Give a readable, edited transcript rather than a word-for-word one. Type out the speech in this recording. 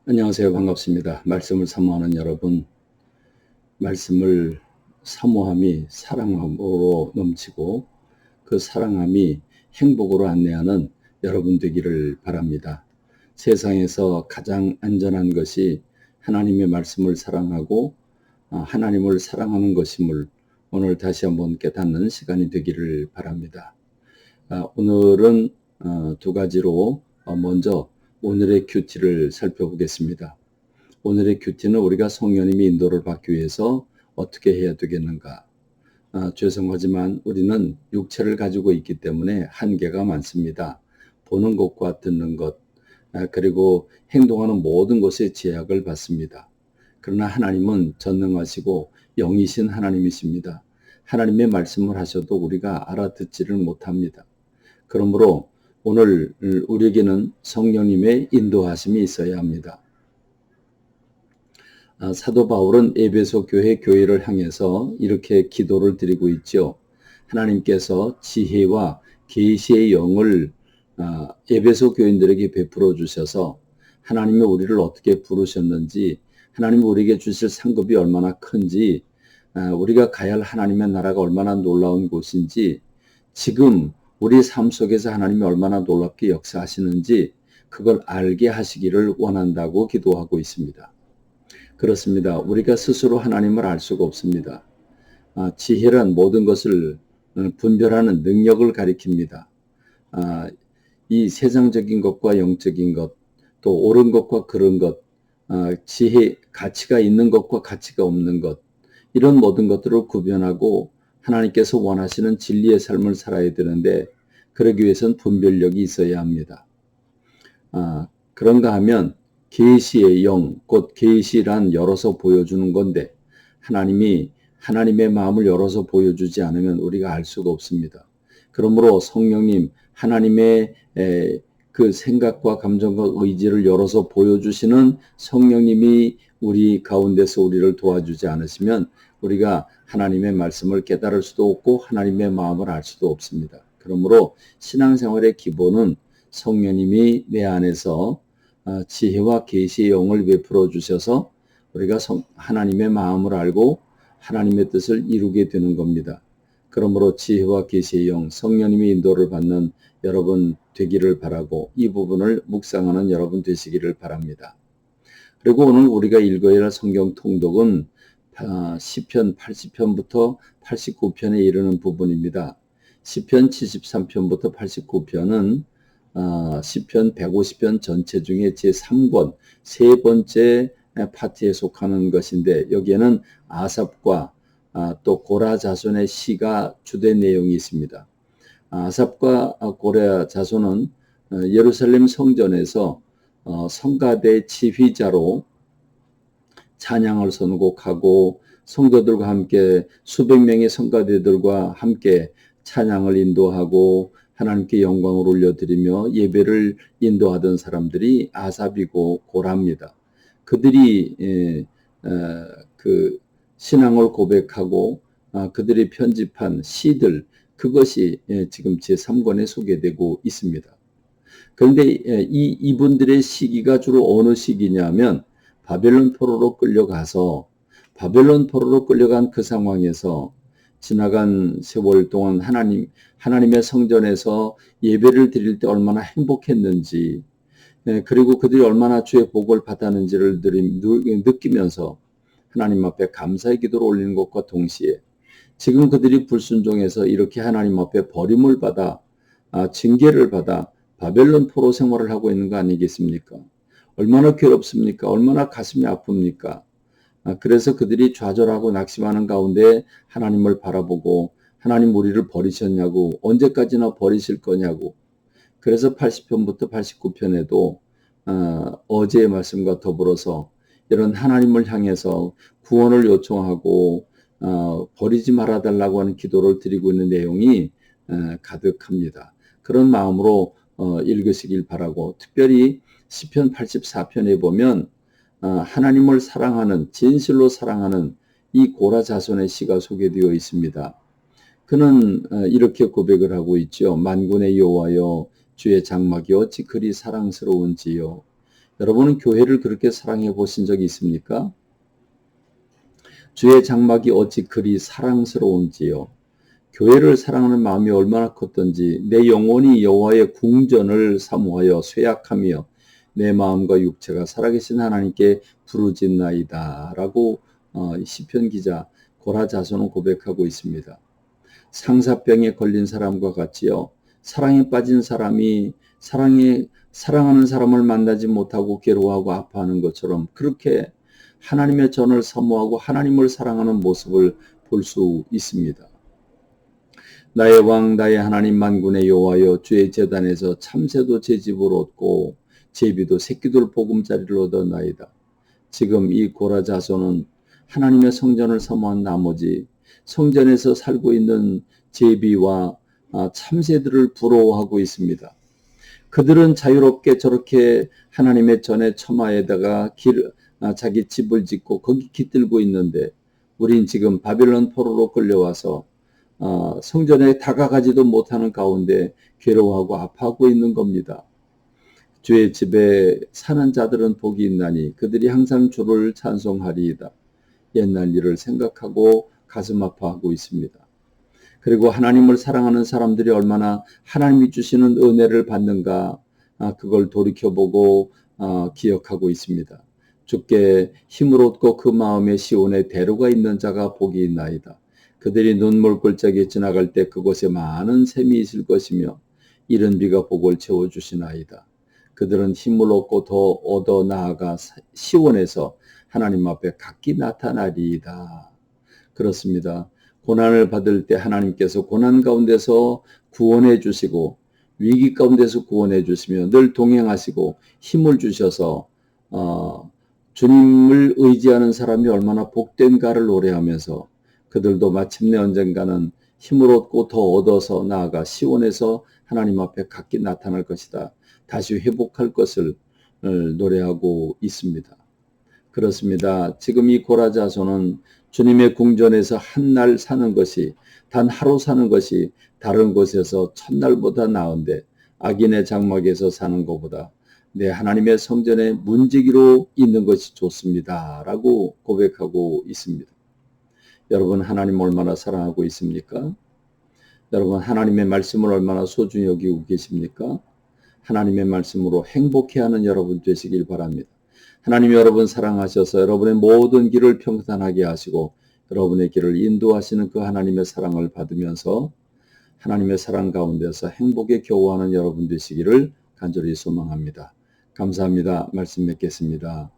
안녕하세요. 반갑습니다. 말씀을 사모하는 여러분, 말씀을 사모함이 사랑함으로 넘치고 그 사랑함이 행복으로 안내하는 여러분 되기를 바랍니다. 세상에서 가장 안전한 것이 하나님의 말씀을 사랑하고 하나님을 사랑하는 것임을 오늘 다시 한번 깨닫는 시간이 되기를 바랍니다. 오늘은 두 가지로 먼저 오늘의 큐티를 살펴보겠습니다. 오늘의 큐티는 우리가 성령님의 인도를 받기 위해서 어떻게 해야 되겠는가. 죄송하지만 우리는 육체를 가지고 있기 때문에 한계가 많습니다. 보는 것과 듣는 것, 그리고 행동하는 모든 것에 제약을 받습니다. 그러나 하나님은 전능하시고 영이신 하나님이십니다. 하나님의 말씀을 하셔도 우리가 알아듣지를 못합니다. 그러므로 오늘 우리에게는 성령님의 인도하심이 있어야 합니다. 사도 바울은 에베소 교회를 향해서 이렇게 기도를 드리고 있죠. 하나님께서 지혜와 계시의 영을 에베소 교인들에게 베풀어 주셔서 하나님이 우리를 어떻게 부르셨는지, 하나님이 우리에게 주실 상급이 얼마나 큰지, 우리가 가야 할 하나님의 나라가 얼마나 놀라운 곳인지, 지금 우리 삶 속에서 하나님이 얼마나 놀랍게 역사하시는지 그걸 알게 하시기를 원한다고 기도하고 있습니다. 그렇습니다. 우리가 스스로 하나님을 알 수가 없습니다. 지혜란 모든 것을 분별하는 능력을 가리킵니다. 이 세상적인 것과 영적인 것, 또 옳은 것과 그른 것, 지혜, 가치가 있는 것과 가치가 없는 것, 이런 모든 것들을 구별하고 하나님께서 원하시는 진리의 삶을 살아야 되는데 그러기 위해서는 분별력이 있어야 합니다. 그런가 하면 계시의 영, 곧 계시란 열어서 보여주는 건데 하나님이 하나님의 마음을 열어서 보여주지 않으면 우리가 알 수가 없습니다. 그러므로 성령님, 하나님의 그 생각과 감정과 의지를 열어서 보여주시는 성령님이 우리 가운데서 우리를 도와주지 않으시면 우리가 하나님의 말씀을 깨달을 수도 없고 하나님의 마음을 알 수도 없습니다. 그러므로 신앙생활의 기본은 성령님이 내 안에서 지혜와 계시의 영을 베풀어 주셔서 우리가 하나님의 마음을 알고 하나님의 뜻을 이루게 되는 겁니다. 그러므로 지혜와 계시의 영, 성령님의 인도를 받는 여러분 되기를 바라고 이 부분을 묵상하는 여러분 되시기를 바랍니다. 그리고 오늘 우리가 읽어야 할 성경 통독은 시편 80편부터 89편에 이르는 부분입니다. 시편 73편부터 89편은 시편 150편 전체 중에 제3권 세 번째 파트에 속하는 것인데 여기에는 아삽과 또 고라 자손의 시가 주된 내용이 있습니다. 아삽과 고라 자손은 예루살렘 성전에서 성가대 지휘자로 찬양을 선곡하고 성도들과 함께 수백 명의 성가대들과 함께 찬양을 인도하고 하나님께 영광을 올려드리며 예배를 인도하던 사람들이 아삽이고 고라입니다. 그들이 그 신앙을 고백하고 그들이 편집한 시들, 그것이 지금 제3권에 소개되고 있습니다. 그런데 이분들의 시기가 주로 어느 시기냐면 바벨론 포로로 끌려가서 바벨론 포로로 끌려간 그 상황에서 지나간 세월 동안 하나님의 성전에서 예배를 드릴 때 얼마나 행복했는지, 그리고 그들이 얼마나 주의 복을 받았는지를 느끼면서 하나님 앞에 감사의 기도를 올리는 것과 동시에 지금 그들이 불순종해서 이렇게 하나님 앞에 버림을 받아 징계를 받아 바벨론 포로 생활을 하고 있는 거 아니겠습니까? 얼마나 괴롭습니까? 얼마나 가슴이 아픕니까? 그래서 그들이 좌절하고 낙심하는 가운데 하나님을 바라보고 하나님 우리를 버리셨냐고, 언제까지나 버리실 거냐고. 그래서 80편부터 89편에도 어제의 말씀과 더불어서 이런 하나님을 향해서 구원을 요청하고 버리지 말아달라고 하는 기도를 드리고 있는 내용이 가득합니다. 그런 마음으로 읽으시길 바라고, 특별히 시편 84편에 보면 하나님을 사랑하는, 진실로 사랑하는 이 고라 자손의 시가 소개되어 있습니다. 그는 이렇게 고백을 하고 있죠. 만군의 여호와여, 주의 장막이 어찌 그리 사랑스러운지요. 여러분은 교회를 그렇게 사랑해 보신 적이 있습니까? 주의 장막이 어찌 그리 사랑스러운지요. 교회를 사랑하는 마음이 얼마나 컸던지 내 영혼이 여호와의 궁전을 사모하여 쇠약하며 내 마음과 육체가 살아계신 하나님께 부르짖나이다 라고 시편 기자 고라 자손은 고백하고 있습니다. 상사병에 걸린 사람과 같이요. 사랑에 빠진 사람이 사랑하는 사람을 만나지 못하고 괴로워하고 아파하는 것처럼 그렇게 하나님의 전을 사모하고 하나님을 사랑하는 모습을 볼 수 있습니다. 나의 왕 나의 하나님 만군의 여호와여 주의 제단에서 참새도 제 집을 얻고 제비도 새끼들 보금자리를 얻었나이다. 지금 이 고라 자손은 하나님의 성전을 사모한 나머지 성전에서 살고 있는 제비와 참새들을 부러워하고 있습니다. 그들은 자유롭게 저렇게 하나님의 전의 처마에다가 자기 집을 짓고 거기 깃들고 있는데 우린 지금 바벨론 포로로 끌려와서 성전에 다가가지도 못하는 가운데 괴로워하고 아파하고 있는 겁니다. 주의 집에 사는 자들은 복이 있나니 그들이 항상 주를 찬송하리이다. 옛날 일을 생각하고 가슴 아파하고 있습니다. 그리고 하나님을 사랑하는 사람들이 얼마나 하나님이 주시는 은혜를 받는가 그걸 돌이켜보고 기억하고 있습니다. 주께 힘을 얻고 그 마음에 시온에 대로가 있는 자가 복이 있나이다. 그들이 눈물 골짜기에 지나갈 때 그곳에 많은 샘이 있을 것이며 이른 비가 복을 채워주시나이다. 그들은 힘을 얻고 더 얻어 나아가 시온에서 하나님 앞에 각기 나타나리이다. 그렇습니다. 고난을 받을 때 하나님께서 고난 가운데서 구원해 주시고 위기 가운데서 구원해 주시며 늘 동행하시고 힘을 주셔서 주님을 의지하는 사람이 얼마나 복된가를 노래하면서 그들도 마침내 언젠가는 힘을 얻고 더 얻어서 나아가 시온에서 하나님 앞에 각기 나타날 것이다. 다시 회복할 것을 노래하고 있습니다. 그렇습니다. 지금 이 고라 자손은 주님의 궁전에서 한 날 사는 것이 단 하루 사는 것이 다른 곳에서 첫날보다 나은데 악인의 장막에서 사는 것보다 내 하나님의 성전에 문지기로 있는 것이 좋습니다. 라고 고백하고 있습니다. 여러분 하나님 얼마나 사랑하고 있습니까? 여러분 하나님의 말씀을 얼마나 소중히 여기고 계십니까? 하나님의 말씀으로 행복해하는 여러분 되시길 바랍니다. 하나님 여러분 사랑하셔서 여러분의 모든 길을 평탄하게 하시고 여러분의 길을 인도하시는 그 하나님의 사랑을 받으면서 하나님의 사랑 가운데서 행복에 겨워하는 여러분 되시기를 간절히 소망합니다. 감사합니다. 말씀 맺겠습니다.